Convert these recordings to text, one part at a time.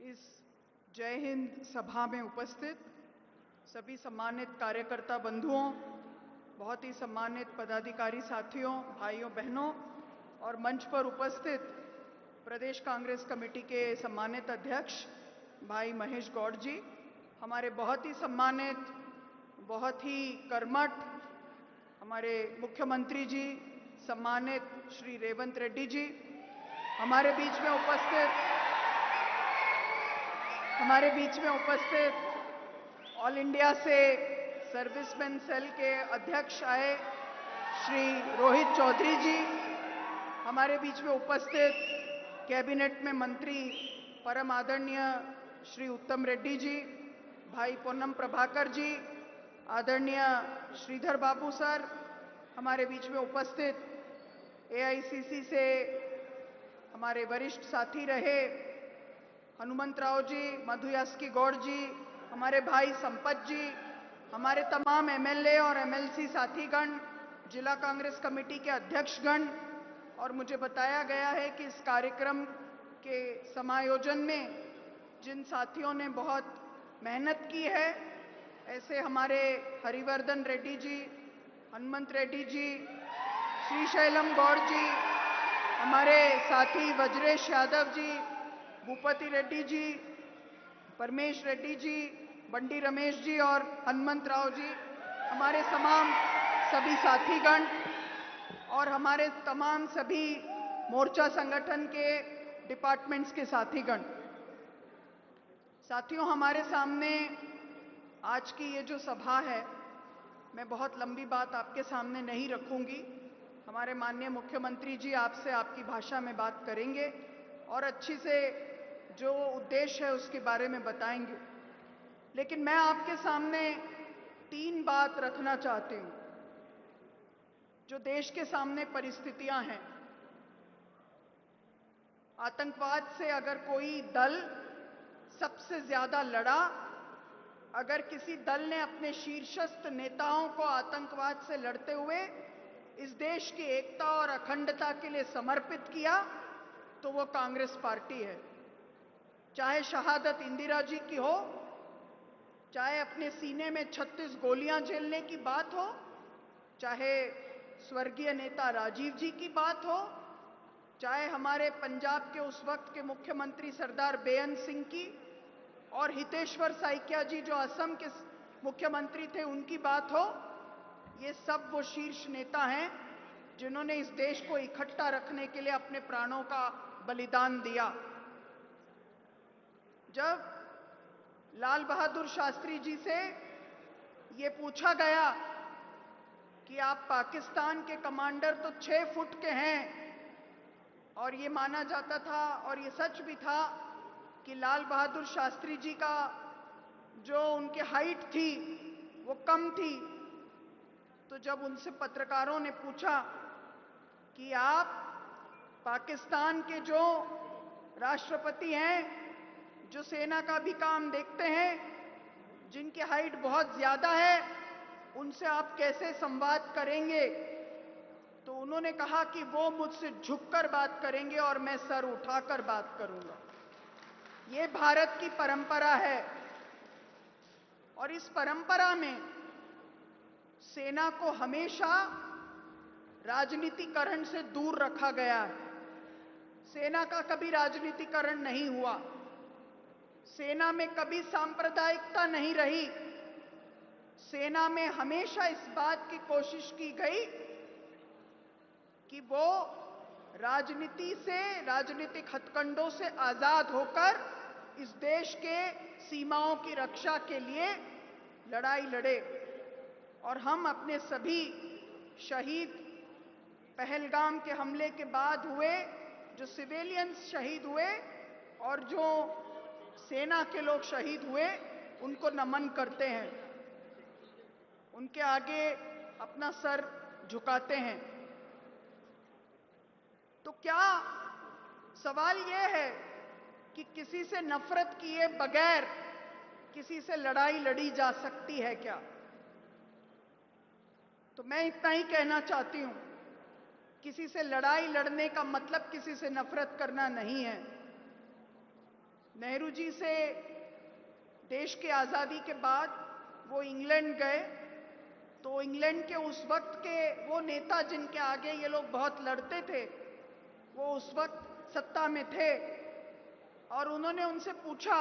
इस जय हिंद सभा में उपस्थित सभी सम्मानित कार्यकर्ता बंधुओं, बहुत ही सम्मानित पदाधिकारी साथियों, भाइयों बहनों और मंच पर उपस्थित प्रदेश कांग्रेस कमेटी के सम्मानित अध्यक्ष भाई महेश गौड़ जी, हमारे बहुत ही सम्मानित, बहुत ही कर्मठ हमारे मुख्यमंत्री जी सम्मानित श्री रेवंत रेड्डी जी, हमारे बीच में उपस्थित ऑल इंडिया से सर्विसमैन सेल के अध्यक्ष आए श्री रोहित चौधरी जी, हमारे बीच में उपस्थित कैबिनेट में मंत्री परम आदरणीय श्री उत्तम रेड्डी जी, भाई पोन्नम प्रभाकर जी, आदरणीय श्रीधर बाबू सर, हमारे बीच में उपस्थित एआईसीसी से हमारे वरिष्ठ साथी रहे हनुमंतराव जी, मधु यास्की गौड़ जी, हमारे भाई संपत जी, हमारे तमाम एमएलए और एमएलसी साथीगण, जिला कांग्रेस कमेटी के अध्यक्षगण, और मुझे बताया गया है कि इस कार्यक्रम के समायोजन में जिन साथियों ने बहुत मेहनत की है, ऐसे हमारे हरिवर्धन रेड्डी जी, हनुमंत रेड्डी जी, श्रीशैलम गौड़ जी, हमारे साथी वज्रेश यादव जी, भूपति रेड्डी जी, परमेश रेड्डी जी, बंडी रमेश जी और हनुमंत राव जी, हमारे तमाम सभी साथीगण और हमारे तमाम सभी मोर्चा संगठन के डिपार्टमेंट्स के साथीगण। साथियों, हमारे सामने आज की ये जो सभा है, मैं बहुत लंबी बात आपके सामने नहीं रखूंगी। हमारे माननीय मुख्यमंत्री जी आपसे आपकी भाषा में बात करेंगे और अच्छी से जो उद्देश्य है उसके बारे में बताएंगे। लेकिन मैं आपके सामने 3 बात रखना चाहती हूं। जो देश के सामने परिस्थितियां हैं, आतंकवाद से अगर कोई दल सबसे ज्यादा लड़ा, अगर किसी दल ने अपने शीर्षस्थ नेताओं को आतंकवाद से लड़ते हुए इस देश की एकता और अखंडता के लिए समर्पित किया, तो वो कांग्रेस पार्टी है। चाहे शहादत इंदिरा जी की हो, चाहे अपने सीने में 36 गोलियां झेलने की बात हो, चाहे स्वर्गीय नेता राजीव जी की बात हो, चाहे हमारे पंजाब के उस वक्त के मुख्यमंत्री सरदार बेअंत सिंह की और हितेश्वर साइकिया जी जो असम के मुख्यमंत्री थे उनकी बात हो, ये सब वो शीर्ष नेता हैं जिन्होंने इस देश को इकट्ठा रखने के लिए अपने प्राणों का बलिदान दिया। जब लाल बहादुर शास्त्री जी से ये पूछा गया कि आप पाकिस्तान के कमांडर तो 6 फुट के हैं, और ये माना जाता था और ये सच भी था कि लाल बहादुर शास्त्री जी का जो उनकी हाइट थी वो कम थी, तो जब उनसे पत्रकारों ने पूछा कि आप पाकिस्तान के जो राष्ट्रपति हैं, जो सेना का भी काम देखते हैं, जिनकी हाइट बहुत ज्यादा है, उनसे आप कैसे संवाद करेंगे? तो उन्होंने कहा कि वो मुझसे झुककर बात करेंगे और मैं सर उठाकर बात करूंगा। ये भारत की परंपरा है और इस परंपरा में सेना को हमेशा राजनीतिकरण से दूर रखा गया है। सेना का कभी राजनीतिकरण नहीं हुआ, सेना में कभी सांप्रदायिकता नहीं रही। सेना में हमेशा इस बात की कोशिश की गई कि वो राजनीति से, राजनीतिक हथकंडों से आजाद होकर इस देश के सीमाओं की रक्षा के लिए लड़ाई लड़े। और हम अपने सभी शहीद, पहलगाम के हमले के बाद हुए जो सिविलियंस शहीद हुए और जो सेना के लोग शहीद हुए, उनको नमन करते हैं, उनके आगे अपना सर झुकाते हैं। तो क्या सवाल यह है कि किसी से नफरत किए बगैर किसी से लड़ाई लड़ी जा सकती है क्या? तो मैं इतना ही कहना चाहती हूं, किसी से लड़ाई लड़ने का मतलब किसी से नफरत करना नहीं है। नेहरू जी से देश की आज़ादी के बाद वो इंग्लैंड गए, तो इंग्लैंड के उस वक्त के वो नेता जिनके आगे ये लोग बहुत लड़ते थे, वो उस वक्त सत्ता में थे और उन्होंने उनसे पूछा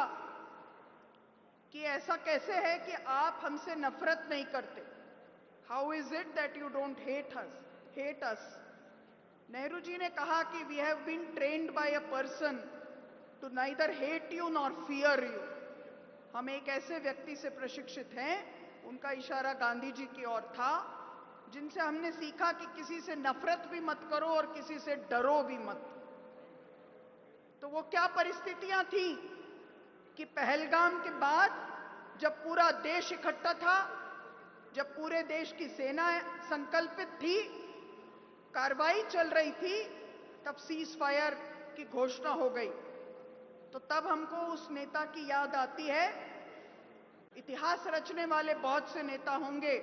कि ऐसा कैसे है कि आप हमसे नफरत नहीं करते? How is it that you don't hate us? Nehru ji ने कहा कि we have been trained by a person to neither hate you nor fear you. हम एक ऐसे व्यक्ति से प्रशिक्षित हैं, उनका इशारा गांधी जी की ओर था, जिनसे हमने सीखा कि किसी से नफरत भी मत करो और किसी से डरो भी मत। तो वो क्या परिस्थितियां थी कि पहलगाम के बाद जब पूरा देश इकट्ठा था, जब पूरे देश की सेना संकल्पित थी, कार्रवाई चल रही थी, तब सीज फायर की घोषणा हो गई। तो तब हमको उस नेता की याद आती है। इतिहास रचने वाले बहुत से नेता होंगे,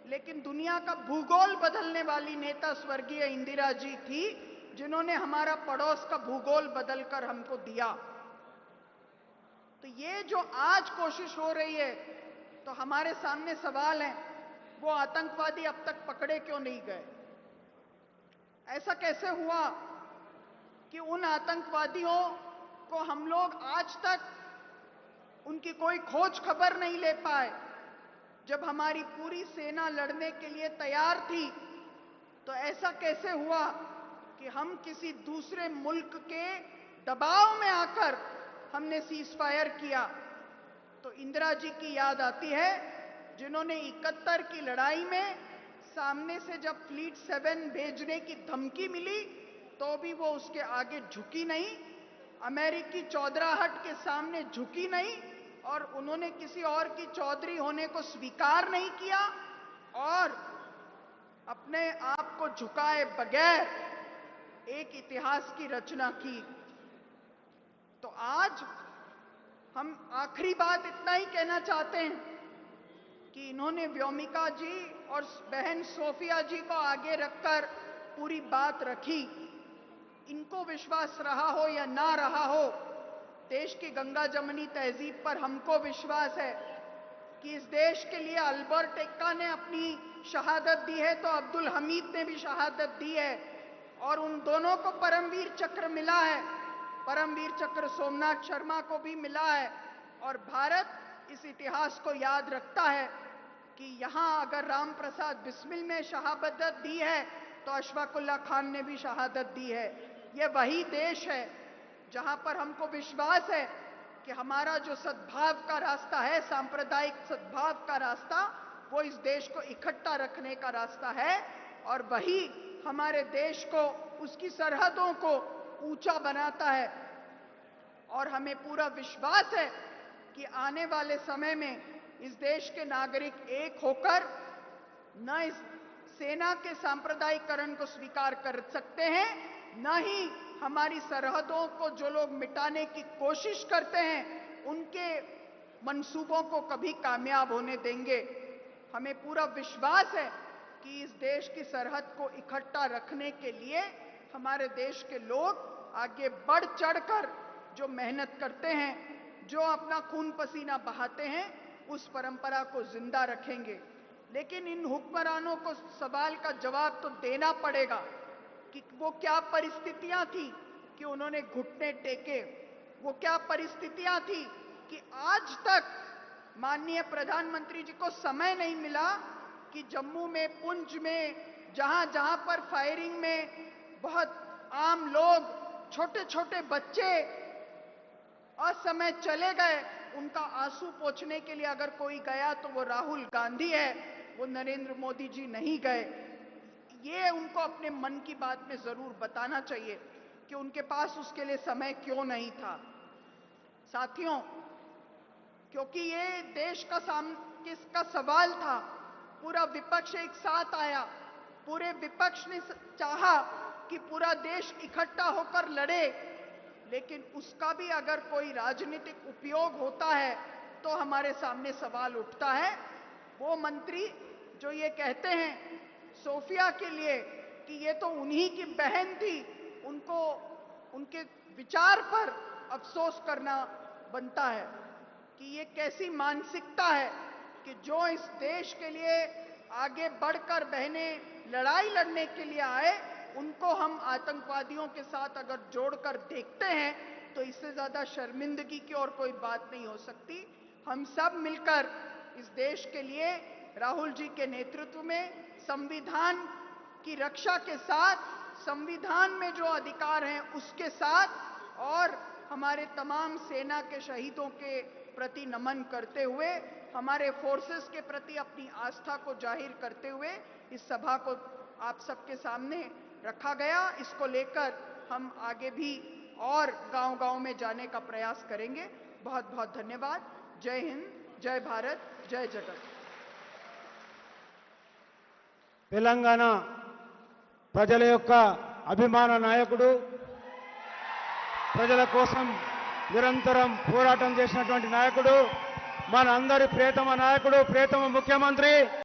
लेकिन दुनिया का भूगोल बदलने वाली नेता स्वर्गीय इंदिरा जी थी, जिन्होंने हमारा पड़ोस का भूगोल बदलकर हमको दिया। तो ये जो आज कोशिश हो रही है, तो हमारे सामने सवाल है, वो आतंकवादी अब तक पकड़े क्यों नहीं गए? ऐसा कैसे हुआ कि उन आतंकवादियों को हम लोग आज तक उनकी कोई खोज खबर नहीं ले पाए? जब हमारी पूरी सेना लड़ने के लिए तैयार थी, तो ऐसा कैसे हुआ कि हम किसी दूसरे मुल्क के दबाव में आकर हमने सीज फायर किया? तो इंदिरा जी की याद आती है, जिन्होंने 71 की लड़ाई में सामने से जब फ्लीट 7 भेजने की धमकी मिली, तो भी वो उसके आगे झुकी नहीं, अमेरिकी चौधराहट के सामने झुकी नहीं, और उन्होंने किसी और की चौधरी होने को स्वीकार नहीं किया और अपने आप को झुकाए बगैर एक इतिहास की रचना की। तो आज हम आखिरी बात इतना ही कहना चाहते हैं कि इन्होंने व्योमिका जी और बहन सोफिया जी को आगे रखकर पूरी बात रखी। इनको विश्वास रहा हो या ना रहा हो, देश की गंगा जमनी तहजीब पर हमको विश्वास है कि इस देश के लिए अल्बर्ट एक्का ने अपनी शहादत दी है, तो अब्दुल हमीद ने भी शहादत दी है, और उन दोनों को परमवीर चक्र मिला है। परमवीर चक्र सोमनाथ शर्मा को भी मिला है। और भारत इस इतिहास को याद रखता है कि यहां अगर राम प्रसाद बिस्मिल ने शहादत दी है, तो अशफाकुल्ला खान ने भी शहादत दी है। यह वही देश है जहां पर हमको विश्वास है कि हमारा जो सद्भाव का रास्ता है, सांप्रदायिक सद्भाव का रास्ता, वो इस देश को इकट्ठा रखने का रास्ता है, और वही हमारे देश को, उसकी सरहदों को ऊंचा बनाता है। और हमें पूरा विश्वास है कि आने वाले समय में इस देश के नागरिक एक होकर न इस सेना के सांप्रदायिकरण को स्वीकार कर सकते हैं, न ही हमारी सरहदों को जो लोग मिटाने की कोशिश करते हैं, उनके मंसूबों को कभी कामयाब होने देंगे। हमें पूरा विश्वास है कि इस देश की सरहद को इकट्ठा रखने के लिए हमारे देश के लोग आगे बढ़ चढ़कर जो मेहनत करते हैं, जो अपना खून पसीना बहाते हैं, उस परंपरा को जिंदा रखेंगे। लेकिन इन हुक्मरानों को सवाल का जवाब तो देना पड़ेगा कि वो क्या परिस्थितियां थी कि उन्होंने घुटने टेके। वो क्या परिस्थितियां थी कि आज तक माननीय प्रधानमंत्री जी को समय नहीं मिला कि जम्मू में, पुंछ में, जहां जहां पर फायरिंग में बहुत आम लोग, छोटे छोटे बच्चे असमय चले गए, उनका आंसू पोंछने के लिए अगर कोई गया तो वो राहुल गांधी है, वो नरेंद्र मोदी जी नहीं गए। ये उनको अपने मन की बात में जरूर बताना चाहिए कि उनके पास उसके लिए समय क्यों नहीं था। साथियों, क्योंकि ये देश का किसका सवाल था, पूरा विपक्ष एक साथ आया। पूरे विपक्ष ने चाहा कि पूरा देश इकट्ठा होकर लड़े, लेकिन उसका भी अगर कोई राजनीतिक उपयोग होता है तो हमारे सामने सवाल उठता है। वो मंत्री जो ये कहते हैं सोफिया के लिए कि ये तो उन्हीं की बहन थी, उनको उनके विचार पर अफसोस करना बनता है कि ये कैसी मानसिकता है कि जो इस देश के लिए आगे बढ़कर बहनें लड़ाई लड़ने के लिए आए, उनको हम आतंकवादियों के साथ अगर जोड़कर देखते हैं तो इससे ज्यादा शर्मिंदगी की और कोई बात नहीं हो सकती। हम सब मिलकर इस देश के लिए राहुल जी के नेतृत्व में संविधान की रक्षा के साथ, संविधान में जो अधिकार हैं उसके साथ और हमारे तमाम सेना के शहीदों के प्रति नमन करते हुए, हमारे फोर्सेस के प्रति अपनी आस्था को जाहिर करते हुए इस सभा को आप सबके सामने रखा गया। इसको लेकर हम आगे भी और गांव-गांव में जाने का प्रयास करेंगे। बहुत बहुत धन्यवाद। जय हिंद, जय भारत, जय जगत। తెలంగాణ ప్రజల యొక్క అభిమాన నాయకుడు, ప్రజల కోసం నిరంతరం పోరాటం చేసినటువంటి నాయకుడు, మన అందరి ప్రియతమ నాయకుడు, ప్రియతమ ముఖ్యమంత్రి